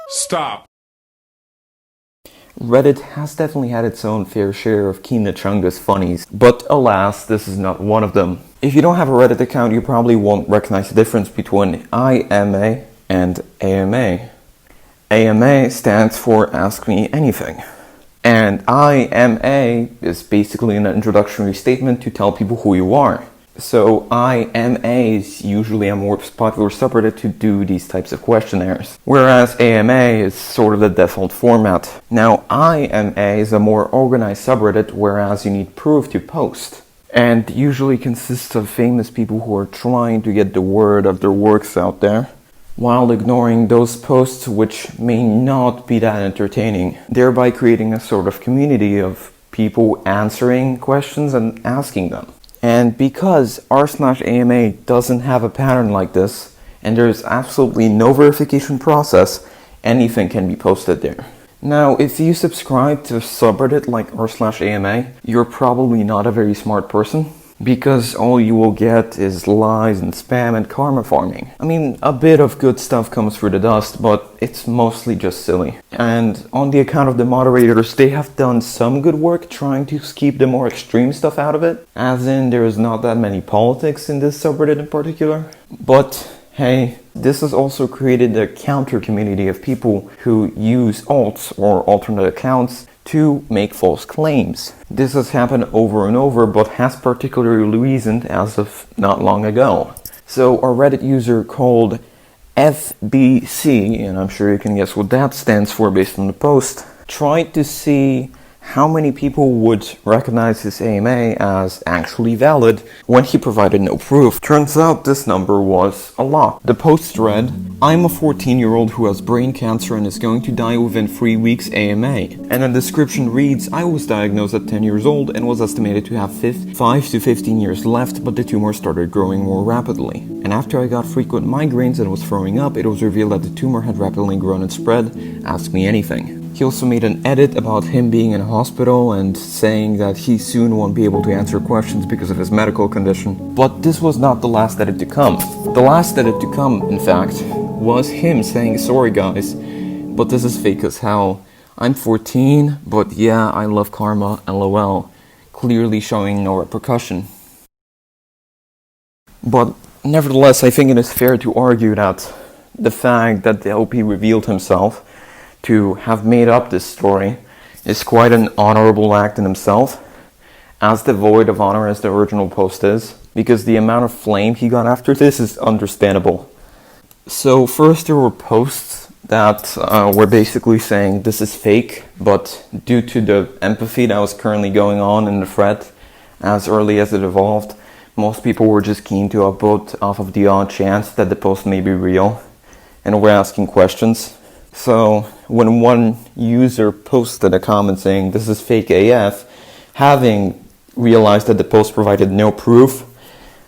Stop. Reddit has definitely had its own fair share of Chungus funnies, but alas, this is not one of them. If you don't have a Reddit account, you probably won't recognize the difference between IMA and AMA. AMA stands for Ask Me Anything. And IMA is basically an introductory statement to tell people who you are. So IMA is usually a more popular subreddit to do these types of questionnaires, whereas AMA is sort of the default format. Now IMA is a more organized subreddit, whereas you need proof to post, and usually consists of famous people who are trying to get the word of their works out there, while ignoring those posts which may not be that entertaining, thereby creating a sort of community of people answering questions and asking them. And because r/AMA doesn't have a pattern like this, and there's absolutely no verification process, anything can be posted there. Now, if you subscribe to a subreddit like r/AMA, you're probably not a very smart person, because all you will get is lies and spam and karma farming. I mean, a bit of good stuff comes through the dust, but it's mostly just silly. And on the account of the moderators, they have done some good work trying to keep the more extreme stuff out of it, as in there is not that many politics in this subreddit in particular. But hey, this has also created a counter community of people who use alts or alternate accounts to make false claims. This has happened over and over, but has particularly recent as of not long ago. So a Reddit user called FBC, and I'm sure you can guess what that stands for based on the post, tried to see how many people would recognize his AMA as actually valid when he provided no proof. Turns out this number was a lot. The post read, "I'm a 14-year-old who has brain cancer and is going to die within 3 weeks AMA." And the description reads, "I was diagnosed at 10 years old and was estimated to have 5 to 15 years left, but the tumor started growing more rapidly. And after I got frequent migraines and was throwing up, it was revealed that the tumor had rapidly grown and spread. Ask me anything." He also made an edit about him being in a hospital and saying that he soon won't be able to answer questions because of his medical condition. But this was not the last edit to come. The last edit to come, in fact, was him saying, "Sorry guys, but this is fake as hell. I'm 14, but yeah, I love karma, lol," clearly showing no repercussion. But nevertheless, I think it is fair to argue that the fact that the LP revealed himself to have made up this story is quite an honorable act in himself, as devoid of honor as the original post is, because the amount of flame he got after this is understandable. So first there were posts that were basically saying this is fake, but due to the empathy that was currently going on in the thread as early as it evolved, most people were just keen to upvote off of the odd chance that the post may be real, and were asking questions. So when one user posted a comment saying this is fake AF, having realized that the post provided no proof,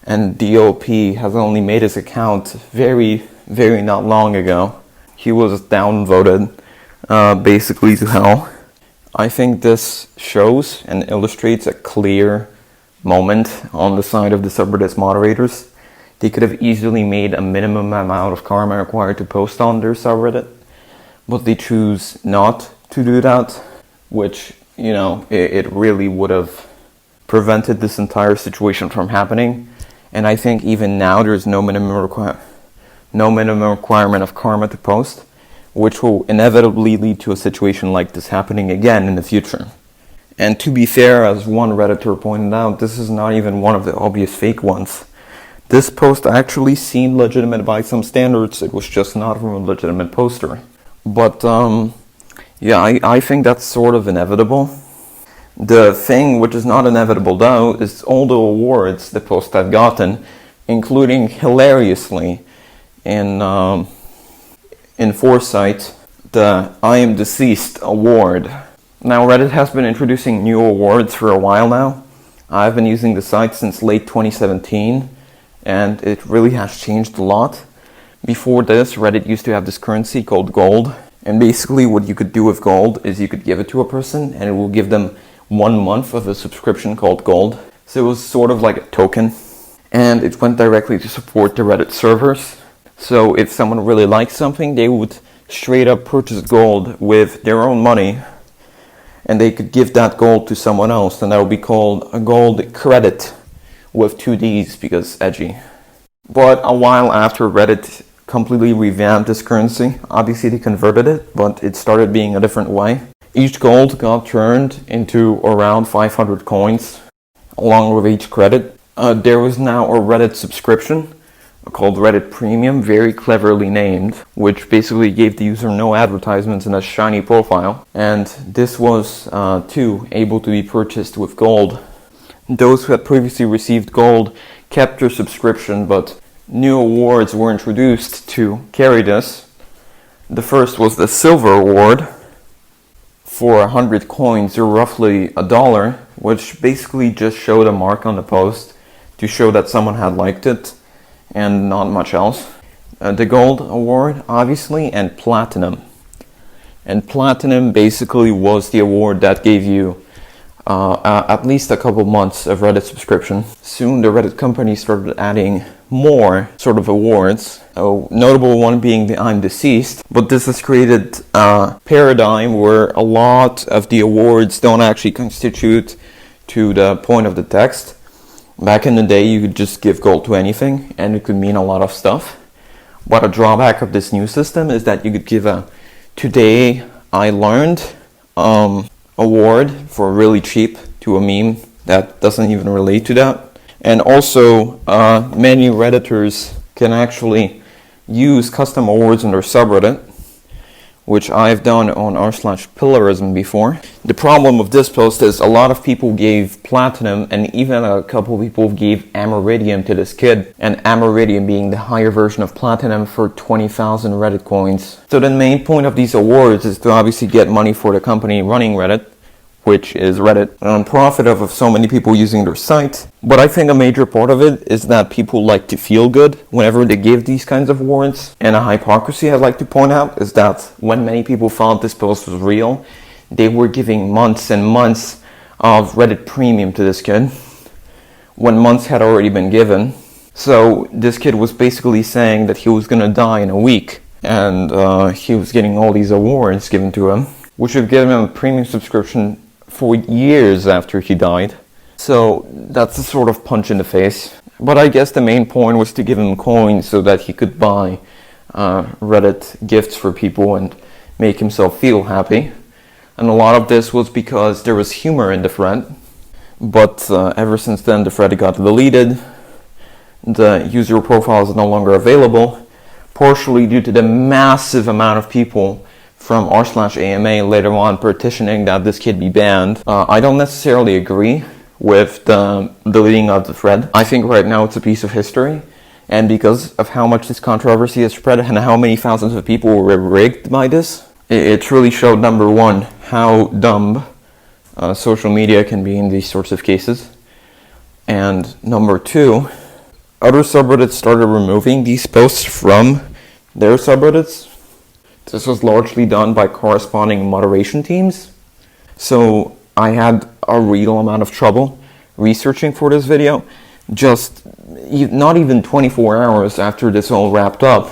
and DOP has only made his account very, very not long ago, he was downvoted basically to hell. I think this shows and illustrates a clear moment on the side of the subreddit's moderators. They could have easily made a minimum amount of karma required to post on their subreddit, but they choose not to do that, which, you know, it really would have prevented this entire situation from happening. And I think even now there's no minimum requirement of karma to post, which will inevitably lead to a situation like this happening again in the future. And to be fair, as one Redditor pointed out, this is not even one of the obvious fake ones. This post actually seemed legitimate by some standards, it was just not from a legitimate poster. But yeah, I think that's sort of inevitable. The thing which is not inevitable though is all the awards the post have gotten, including hilariously in Foresight, the I Am Deceased award. Now Reddit has been introducing new awards for a while now. I've been using the site since late 2017 and it really has changed a lot. Before this, Reddit used to have this currency called gold, and basically what you could do with gold is you could give it to a person and it will give them 1 month of a subscription called gold. So it was sort of like a token, and it went directly to support the Reddit servers. So if someone really liked something, they would straight up purchase gold with their own money, and they could give that gold to someone else, and that would be called a gold credit with 2 D's because edgy. But a while after Reddit completely revamped this currency, obviously they converted it, but it started being a different way. Each gold got turned into around 500 coins, along with each credit. There was now a Reddit subscription called Reddit Premium, very cleverly named, which basically gave the user no advertisements and a shiny profile. And this was, too, able to be purchased with gold. Those who had previously received gold kept their subscription, but new awards were introduced to carry this. The first was the Silver Award for 100 coins, or roughly $1, which basically just showed a mark on the post to show that someone had liked it, and not much else. The Gold Award, obviously, and Platinum. And Platinum basically was the award that gave you at least a couple months of Reddit subscription. Soon the Reddit company started adding more sort of awards, a notable one being the I'm Deceased, but this has created a paradigm where a lot of the awards don't actually constitute to the point of the text. Back in the day, you could just give gold to anything, and it could mean a lot of stuff. But a drawback of this new system is that you could give a Today I Learned award for really cheap to a meme that doesn't even relate to that. And also, many Redditors can actually use custom awards in their subreddit, which I've done on r/pillarism before. The problem with this post is a lot of people gave Platinum, and even a couple people gave Ameridium to this kid, and Ameridium being the higher version of Platinum for 20,000 Reddit coins. So the main point of these awards is to obviously get money for the company running Reddit, which is Reddit, a non-profit of so many people using their site. But I think a major part of it is that people like to feel good whenever they give these kinds of awards. And a hypocrisy I'd like to point out is that when many people thought this post was real, they were giving months and months of Reddit Premium to this kid, when months had already been given. So this kid was basically saying that he was gonna die in a week, and he was getting all these awards given to him, which would give him a premium subscription for years after he died. So that's a sort of punch in the face. But I guess the main point was to give him coins so that he could buy Reddit gifts for people and make himself feel happy. And a lot of this was because there was humor in the thread. But ever since then the thread got deleted. The user profile is no longer available, partially due to the massive amount of people from r/AMA later on petitioning that this kid be banned. I don't necessarily agree with the deleting of the thread. I think right now it's a piece of history, and because of how much this controversy has spread and how many thousands of people were rigged by this, it truly showed, number one, how dumb social media can be in these sorts of cases, and number two, other subreddits started removing these posts from their subreddits. This was largely done by corresponding moderation teams. So I had a real amount of trouble researching for this video, just not even 24 hours after this all wrapped up.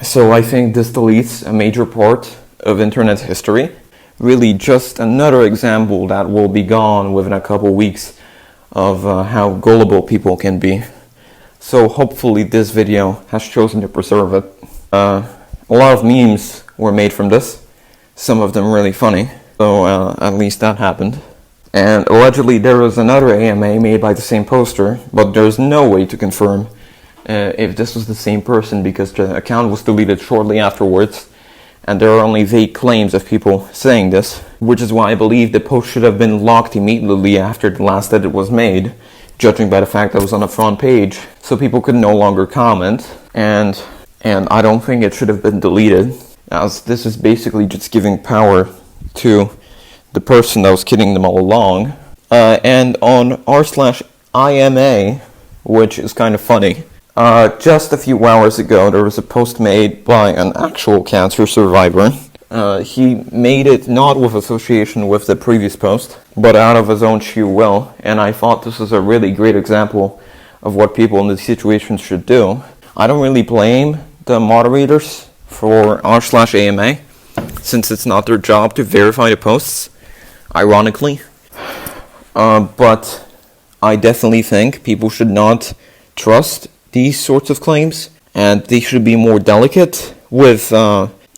So I think this deletes a major part of internet history. Really just another example that will be gone within a couple weeks of how gullible people can be. So hopefully this video has chosen to preserve it. A lot of memes were made from this, some of them really funny, so at least that happened. And allegedly there was another AMA made by the same poster, but there's no way to confirm if this was the same person because the account was deleted shortly afterwards, and there are only vague claims of people saying this, which is why I believe the post should have been locked immediately after the last edit was made, judging by the fact that it was on the front page, so people could no longer comment, and I don't think it should have been deleted, as this is basically just giving power to the person that was kidding them all along. And on r/IMA, which is kind of funny, just a few hours ago there was a post made by an actual cancer survivor. He made it not with association with the previous post, but out of his own sheer will, and I thought this was a really great example of what people in these situations should do. I don't really blame the moderators for r/AMA, since it's not their job to verify the posts, ironically. But I definitely think people should not trust these sorts of claims, and they should be more delicate with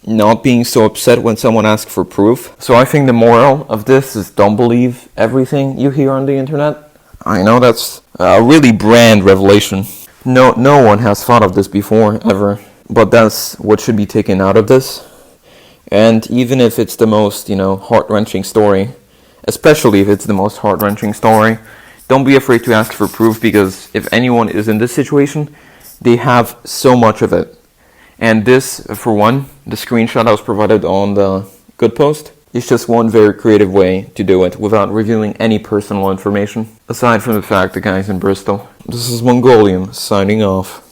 not being so upset when someone asks for proof. So I think the moral of this is don't believe everything you hear on the internet. I know that's a really brand revelation. No one has thought of this before, ever. But that's what should be taken out of this. And even if it's the most, heart-wrenching story, especially if it's the most heart-wrenching story, don't be afraid to ask for proof, because if anyone is in this situation, they have so much of it. And this, for one, the screenshot I was provided on the Good Post, is just one very creative way to do it without revealing any personal information. Aside from the fact the guy's in Bristol. This is Mongolian, signing off.